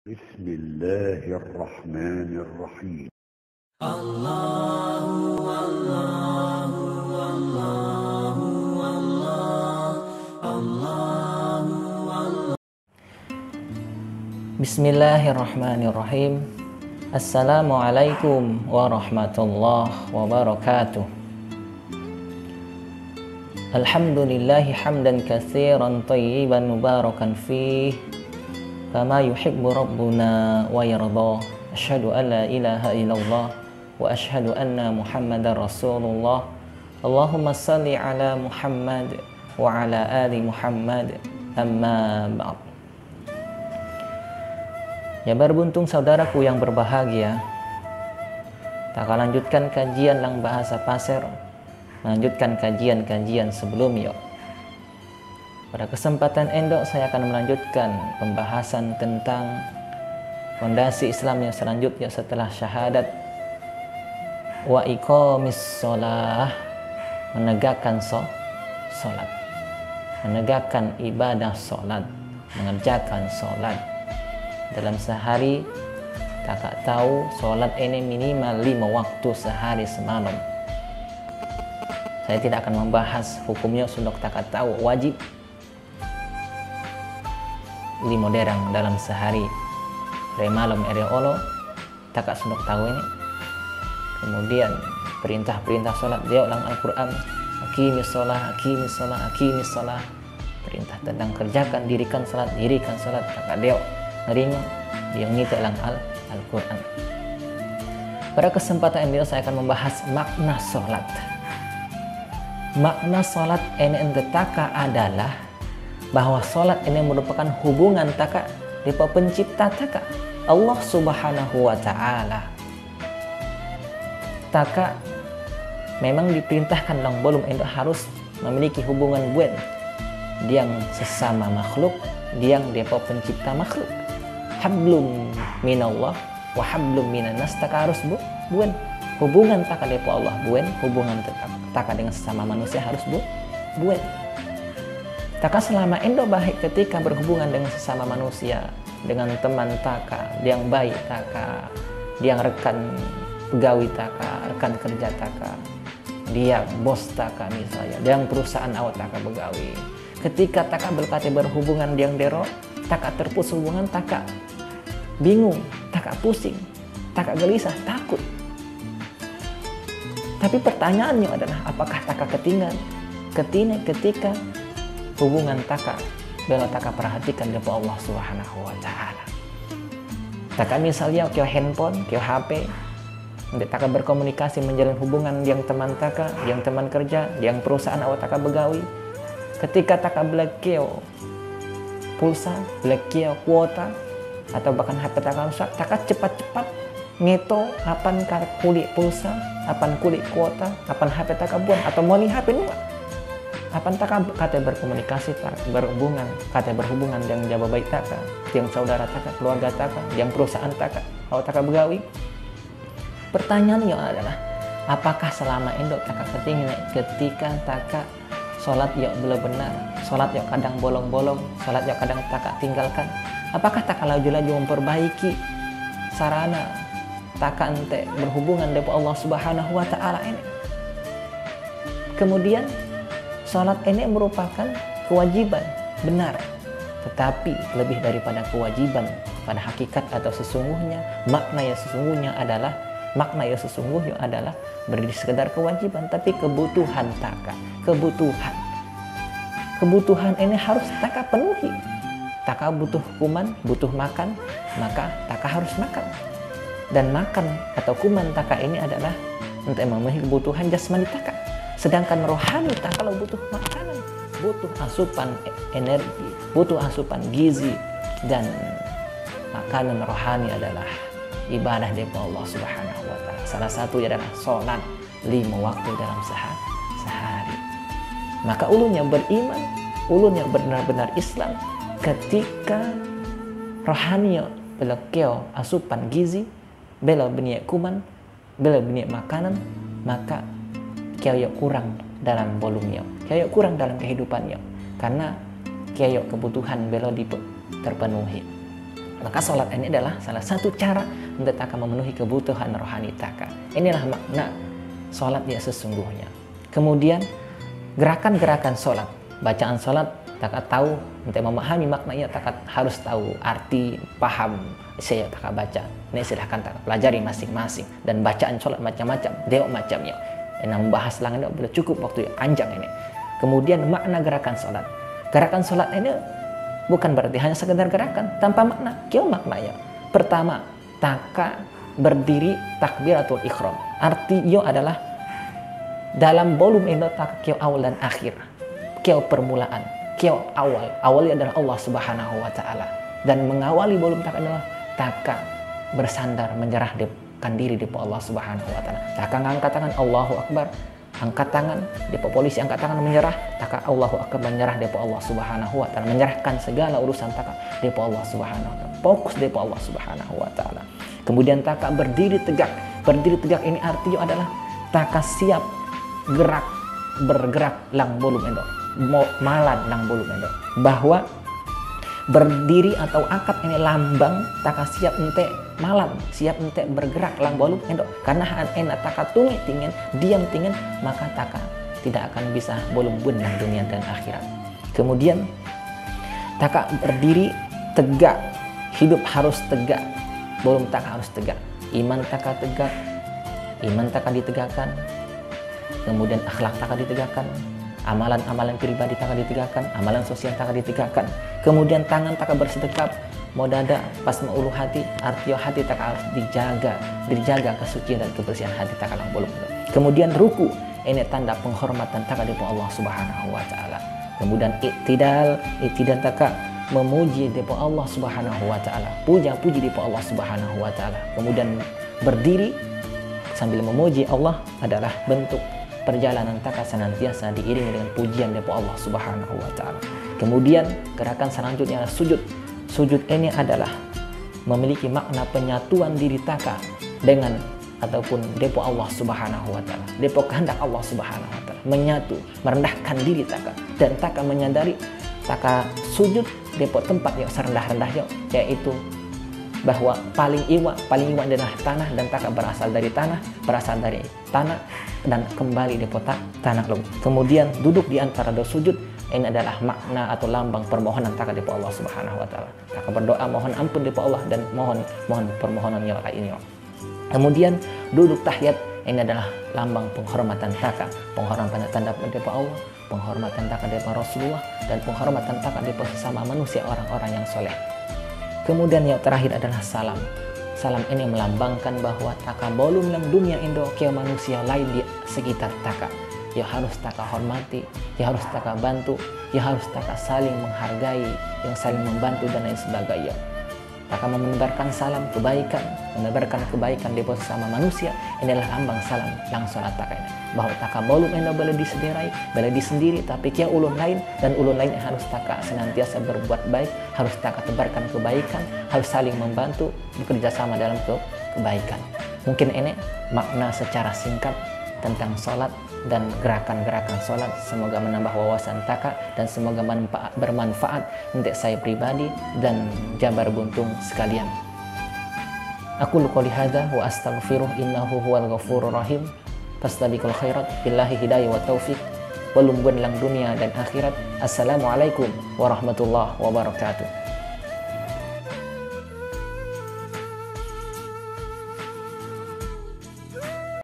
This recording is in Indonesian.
بسم الله الرحمن الرحيم. Bismillahirrahmanirrahim. Assalamualaikum warahmatullahi wabarakatuh. Alhamdulillahi hamdan katsiran tayyiban mubarakan fih kama yuhibbu rabbuna wa yarda. Asyhadu an la ilaha illallah wa asyhadu anna Muhammadar Rasulullah. Allahumma salli ala Muhammad wa ala ali Muhammad. Amma ba'd. Ya berbuntung saudaraku yang berbahagia, tak akan lanjutkan kajian lang bahasa pasir, melanjutkan kajian-kajian sebelumnya. Pada kesempatan endok saya akan melanjutkan pembahasan tentang fondasi Islam yang selanjutnya setelah syahadat wa iqamis shalah, menegakkan salat, menegakkan ibadah salat, mengerjakan salat. Dalam sehari kakak tahu sholat ini minimal 5 waktu sehari semalam. Saya tidak akan membahas hukumnya, sudah kakak tahu wajib 5 derang dalam sehari. Dari malam ere olo kakak sudah tahu ini. Kemudian perintah-perintah sholat dia ulang Al-Quran, aqimis sholah, aqimis sholah, aqimis sholah. Perintah tentang kerjakan, dirikan sholat kakak dia ngeringo dia ngita lang Al-Quran. Pada kesempatan ini saya akan membahas makna sholat. Makna sholat ini taka adalah bahwa sholat ini merupakan hubungan taka di pencipta taka Allah Subhanahu wa Ta'ala. Taka memang diperintahkan lang belum itu harus memiliki hubungan buat yang sesama makhluk, yang depa pencipta makhluk. Hablum minallah wa hablum minannas, taka harus buen hubungan taka depo Allah buen, hubungan taka dengan sesama manusia harus buen. Taka selama endo baik ketika berhubungan dengan sesama manusia, dengan teman taka yang baik taka, yang rekan pegawai taka, rekan kerja taka, dia bos taka misalnya, yang perusahaan awak taka pegawai. Ketika taka berkata berhubungan yang dero, taka terputus hubungan, taka bingung, taka pusing, taka gelisah, takut. Tapi pertanyaannya adalah apakah taka ketika hubungan taka bela taka perhatikan dari Allah Subhanahu wa Ta'ala. Taka misalnya kio handphone, kio HP, untuk taka berkomunikasi menjalin hubungan yang teman taka, yang teman kerja, yang perusahaan awak taka begawi. Ketika taka blekio pulsa, blekio kuota, atau bahkan HP taka rusak, taka cepat-cepat ngeto apan kulit pulsa, apan kulit kuota, apan HP taka buang, atau mau HP nua. Apan taka kata berkomunikasi, berhubungan, kata berhubungan yang jaba baik taka, yang saudara taka, keluarga taka, yang perusahaan taka, atau taka begawi. Pertanyaannya adalah, apakah selama indok taka ketika taka sholat yuk belum benar, sholat yuk kadang bolong-bolong, sholat yuk kadang taka tinggalkan, apakah taka laju-laju memperbaiki sarana taka ente berhubungan dengan Allah Subhanahu wa Ta'ala ini? Kemudian sholat ini merupakan kewajiban benar, tetapi lebih daripada kewajiban pada hakikat atau sesungguhnya, makna yang sesungguhnya adalah berdiri sekedar kewajiban, tapi kebutuhan taka, kebutuhan ini harus taka penuhi. Taka butuh kuman, butuh makan, maka taka harus makan. Dan makan atau kuman taka ini adalah untuk memenuhi kebutuhan jasmani taka. Sedangkan rohani taka kalau butuh makanan, butuh asupan energi, butuh asupan gizi, dan makanan rohani adalah ibadah dari Allah Subhanahu wa Ta'ala. Salah satu adalah sholat 5 waktu dalam sehari. Maka ulunnya beriman, ulunnya benar-benar Islam ketika rohani belakeo asupan gizi, bela beniak kuman, bela beniak makanan, maka kaya kurang dalam volumenya, kaya kurang dalam kehidupannya, karena kaya kebutuhan bela terpenuhi. Maka sholat ini adalah salah satu cara untuk taka memenuhi kebutuhan rohani taka. Inilah makna sholat yang sesungguhnya. Kemudian gerakan-gerakan sholat, bacaan sholat taka tahu untuk memahami maknanya, taka harus tahu arti, paham saya taka baca. Ini silahkan taka pelajari masing-masing, dan bacaan sholat macam-macam, dewa macamnya. Yang membahas langit sudah cukup waktu yang panjang ini. Kemudian makna gerakan sholat. Gerakan sholat ini bukan berarti hanya sekedar gerakan tanpa makna. Kio maknanya. Pertama, taka berdiri takbiratul ikhram. Artinya adalah dalam volume ini taka kio awal dan akhir. Kio permulaan, kio awal. Awalnya adalah Allah Subhanahu wa taala. Dan mengawali volume taka adalah taka bersandar menyerah kan diri di Allah Subhanahu wa taala. Taka ngangkat tangan Allahu Akbar. Angkat tangan, depo polisi angkat tangan menyerah, taka Allahu Akbar menyerah depo Allah Subhanahu wa taala, menyerahkan segala urusan taka depo Allah Subhanahu wa taala. Fokus depo Allah Subhanahu wa taala. Kemudian taka berdiri tegak. Berdiri tegak ini artinya adalah taka siap bergerak lang bolum endo. Malan lang bolum endo. Bahwa berdiri atau akad ini lambang taka siap ente malam, siap ente bergerak lang bolum endo. Karena enak taka tungi tingin, diam tingin, maka taka tidak akan bisa bolum benang dunia dan akhirat. Kemudian taka berdiri tegak, hidup harus tegak, bolum taka harus tegak. Iman taka tegak, iman taka ditegakkan. Kemudian akhlak taka ditegakkan. Amalan-amalan pribadi taka ditegakkan, amalan sosial taka ditegakkan. Kemudian tangan taka bersedekap, modada pas ulu hati, artinya hati taka harus dijaga kesucian dan kebersihan hati taka lang bolong. Kemudian ruku, ini tanda penghormatan taka depo Allah Subhanahu wa taala. Kemudian iktidal taka memuji depo Allah Subhanahu wa taala, puja-puji depo Allah Subhanahu wa taala. Kemudian berdiri sambil memuji Allah adalah bentuk perjalanan taka senantiasa diiringi dengan pujian depo Allah Subhanahu wa taala. Kemudian gerakan selanjutnya adalah sujud. Sujud ini adalah memiliki makna penyatuan diri taka dengan ataupun depo Allah Subhanahu wa taala. Depo kehendak Allah Subhanahu wa taala, menyatu, merendahkan diri taka, dan taka menyadari taka sujud depo tempat yang serendah-rendahnya, yaitu bahwa paling iwa adalah tanah, dan taka berasal dari tanah dan kembali di tanah lagi. Kemudian duduk di antara dua sujud, ini adalah makna atau lambang permohonan taka depo Allah Subhanahu wa taala. Taka berdoa mohon ampun depo Allah dan mohon permohonannya lainnya. Kemudian duduk tahiyat, ini adalah lambang penghormatan taka, penghormatan tanda depo Allah, penghormatan taka depo Rasulullah, dan penghormatan taka depo sesama manusia orang-orang yang soleh. Kemudian yang terakhir adalah salam. Salam ini melambangkan bahwa taka bolum lang dunia indo ke manusia lain di sekitar taka. Ya harus taka hormati, ya harus taka bantu, ya harus taka saling menghargai, yang saling membantu dan lain sebagainya. Taka menebarkan salam kebaikan, menebarkan kebaikan di sesama manusia, inilah lambang salam lang sholat taka ini. Bahwa taka bolum indo boleh disedirai, boleh disendiri, tapi kia ulun lain, dan ulun lain harus taka senantiasa berbuat baik, harus taka tebarkan kebaikan, harus saling membantu, bekerja sama dalam kebaikan. Mungkin ini makna secara singkat tentang sholat dan gerakan-gerakan sholat. Semoga menambah wawasan taka dan semoga bermanfaat untuk saya pribadi dan Jabar Buntung sekalian. Aku qouli hadza wa astaghfiruh innahu huwal ghafurur rahim. Fastabiqul khairat billahi hidayah wa taufik. Walumbuan lang dunia dan akhirat. Assalamualaikum warahmatullahi wabarakatuh.